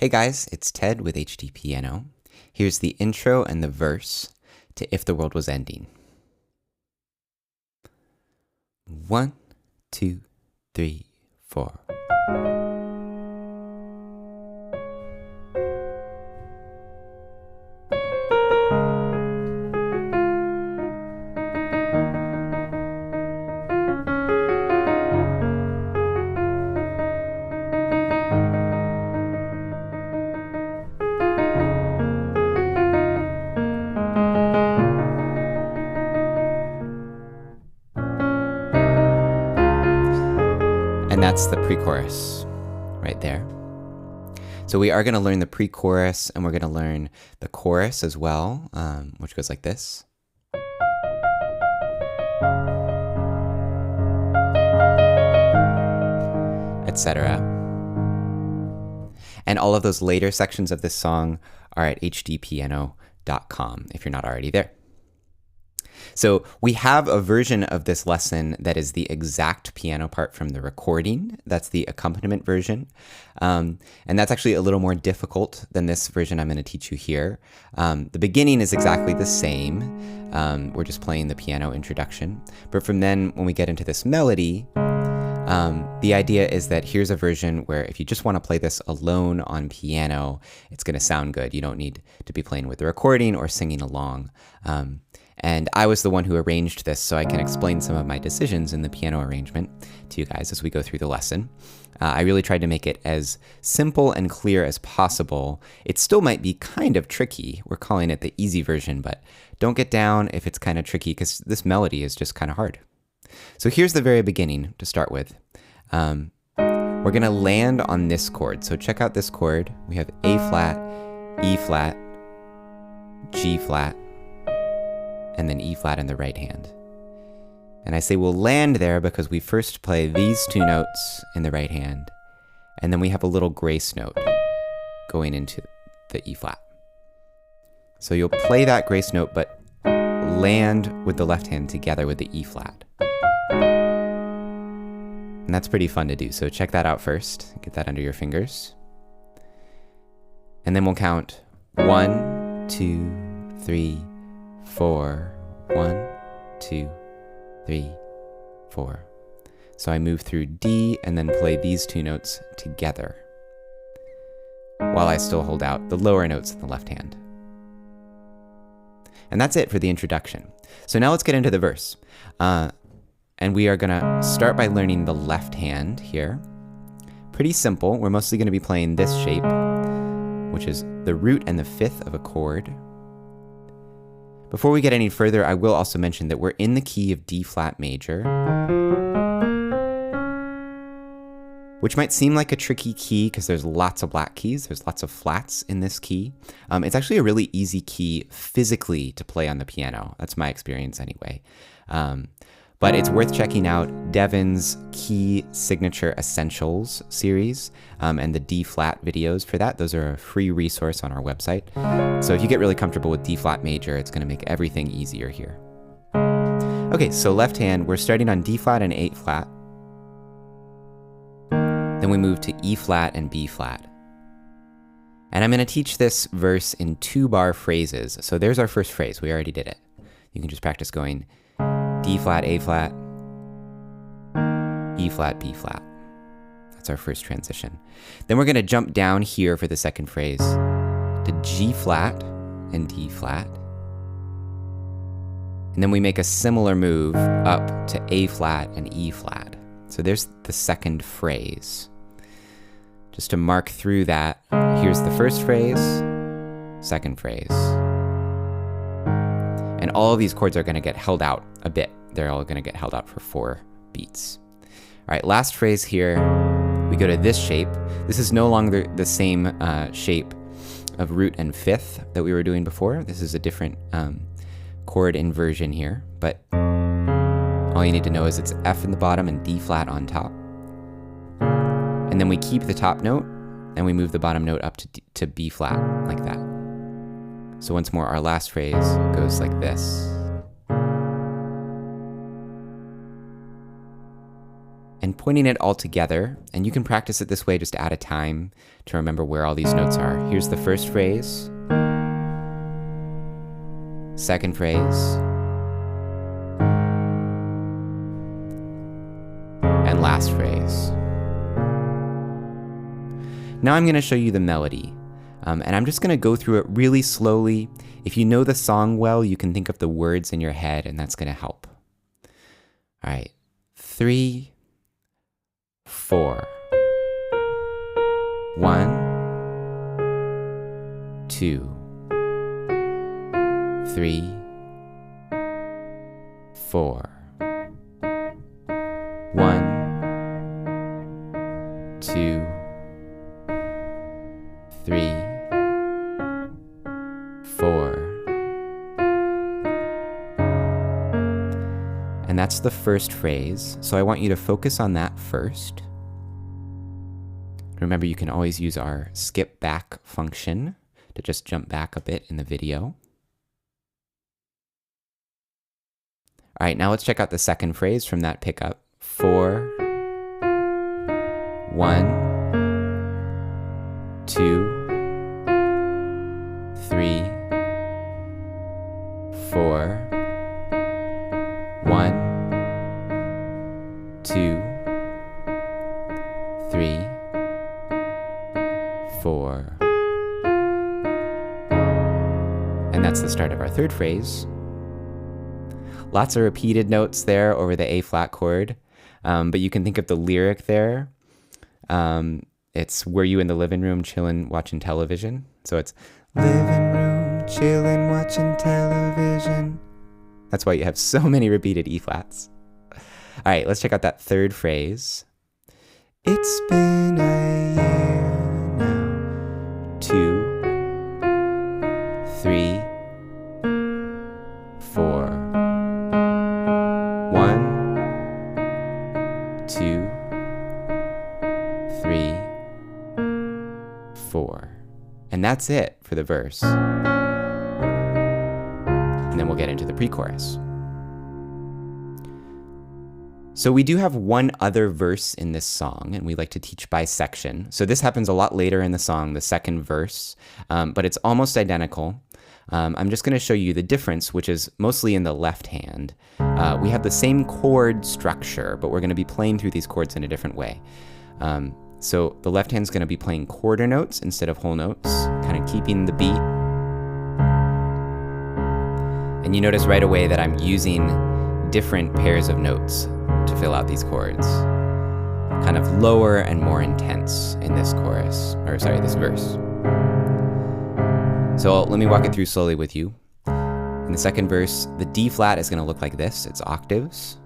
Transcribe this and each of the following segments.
Hey guys, it's Ted with HDpiano. Here's the intro and the verse to If the World Was Ending. 1, 2, 3, 4. And that's the pre-chorus right there. So we are going to learn the pre-chorus and we're going to learn the chorus as well, which goes like this. Etc. And all of those later sections of this song are at hdpiano.com if you're not already there. So we have a version of this lesson that is the exact piano part from the recording. That's the accompaniment version. And that's actually a little more difficult than this version I'm going to teach you here. The beginning is exactly the same. We're just playing the piano introduction. But from then, when we get into this melody, the idea is that here's a version where if you just want to play this alone on piano, it's going to sound good. You don't need to be playing with the recording or singing along. And I was the one who arranged this, so I can explain some of my decisions in the piano arrangement to you guys as we go through the lesson. I really tried to make it as simple and clear as possible. It still might be kind of tricky. We're calling it the easy version, but don't get down if it's kind of tricky because this melody is just kind of hard. So here's the very beginning to start with. We're going to land on this chord. So check out this chord. We have A flat, E flat, G flat, and then E flat in the right hand. And I say we'll land there because we first play these two notes in the right hand, and then we have a little grace note going into the E flat. So you'll play that grace note, but land with the left hand together with the E flat. And that's pretty fun to do, so check that out first. Get that under your fingers. And then we'll count 1, 2, 3, 4, 1, 2, 3, 4. So I move through D and then play these two notes together while I still hold out the lower notes in the left hand. And that's it for the introduction. So now let's get into the verse. And we are going to start by learning the left hand here. Pretty simple. We're mostly going to be playing this shape, which is the root and the fifth of a chord. Before we get any further, I will also mention that we're in the key of D flat major, which might seem like a tricky key because there's lots of black keys. There's lots of flats in this key. It's actually a really easy key physically to play on the piano. That's my experience anyway. But it's worth checking out Devin's Key Signature Essentials series and the D flat videos for that. Those are a free resource on our website. So if you get really comfortable with D flat major, it's going to make everything easier here. Okay, so left hand, we're starting on D flat and A flat. Then we move to E flat and B flat. And I'm going to teach this verse in 2-bar phrases. So there's our first phrase. We already did it. You can just practice going D flat, A flat, E flat, B flat. That's our first transition. Then we're going to jump down here for the second phrase to G flat and D flat. And then we make a similar move up to A flat and E flat. So there's the second phrase. Just to mark through that, here's the first phrase, second phrase. And all of these chords are going to get held out a bit. They're all going to get held out for 4 beats. All right, last phrase here, we go to this shape. This is no longer the same shape of root and fifth that we were doing before. This is a different chord inversion here, but all you need to know is it's F in the bottom and D flat on top. And then we keep the top note and we move the bottom note up to B flat like that. So once more, our last phrase goes like this. and pointing it all together. And you can practice it this way just at a time to remember where all these notes are. Here's the first phrase, second phrase, and last phrase. Now I'm going to show you the melody, and I'm just going to go through it really slowly. If you know the song well, you can think of the words in your head, and that's going to help. All right, 3, 4. 1, 2, 3, 4. 1, 2, 3, 4. And that's the first phrase, so I want you to focus on that first. Remember, you can always use our skip back function to just jump back a bit in the video. All right, now let's check out the second phrase from that pickup. 4, 1, 2, 3, 4, 1, 2, 3, 4. And that's the start of our third phrase. Lots of repeated notes there over the A flat chord, but you can think of the lyric there. It's, were you in the living room chilling, watching television? So it's living room chilling, watching television. That's why you have so many repeated E flats. All right, let's check out that third phrase. It's been a year now. 2, 3, 4. 1, 2, 3, 4. And that's it for the verse. And then we'll get into the pre-chorus. So we do have one other verse in this song, and we like to teach by section. So this happens a lot later in the song, the second verse, but it's almost identical. I'm just going to show you the difference, which is mostly in the left hand. We have the same chord structure, but we're going to be playing through these chords in a different way. So the left hand's going to be playing quarter notes instead of whole notes, kind of keeping the beat. And you notice right away that I'm using different pairs of notes to fill out these chords. Kind of lower and more intense in this chorus, or sorry, this verse. So let me walk it through slowly with you. In the second verse, the D flat is going to look like this. It's octaves.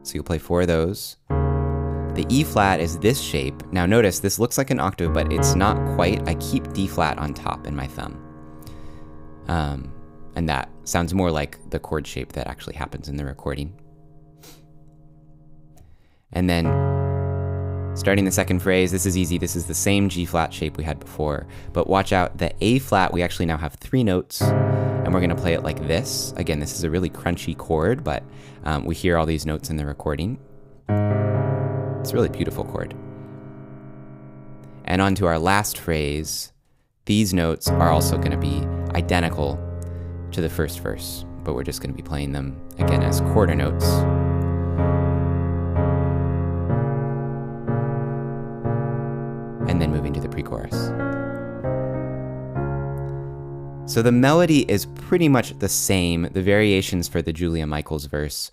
So you'll play 4 of those. The E flat is this shape. Now notice, this looks like an octave, but it's not quite. I keep D flat on top in my thumb. And that sounds more like the chord shape that actually happens in the recording. And then starting the second phrase, this is easy. This is the same G flat shape we had before, but watch out, the A flat, we actually now have 3 notes, and we're gonna play it like this. Again, this is a really crunchy chord, but we hear all these notes in the recording. It's a really beautiful chord. And on to our last phrase, these notes are also gonna be identical to the first verse, but we're just gonna be playing them again as quarter notes. And then moving to the pre-chorus. So the melody is pretty much the same. The variations for the Julia Michaels verse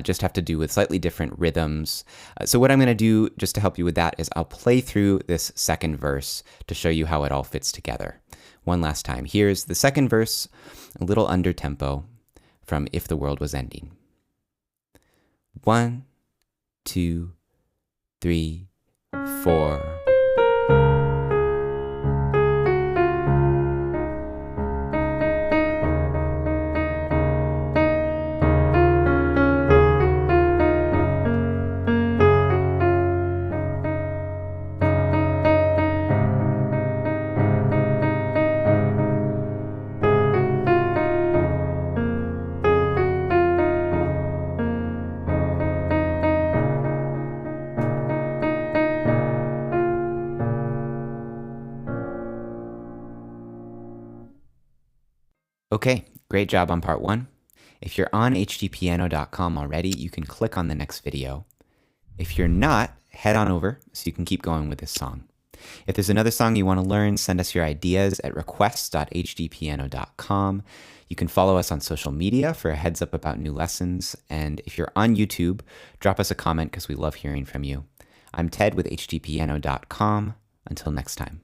just have to do with slightly different rhythms. So what I'm gonna do just to help you with that is I'll play through this second verse to show you how it all fits together. One last time. Here's the second verse, a little under tempo from If the World Was Ending. 1, 2, 3, 4. Okay, great job on part 1. If you're on hdpiano.com already, you can click on the next video. If you're not, head on over so you can keep going with this song. If there's another song you want to learn, send us your ideas at requests.hdpiano.com. You can follow us on social media for a heads up about new lessons. And if you're on YouTube, drop us a comment because we love hearing from you. I'm Ted with hdpiano.com. Until next time.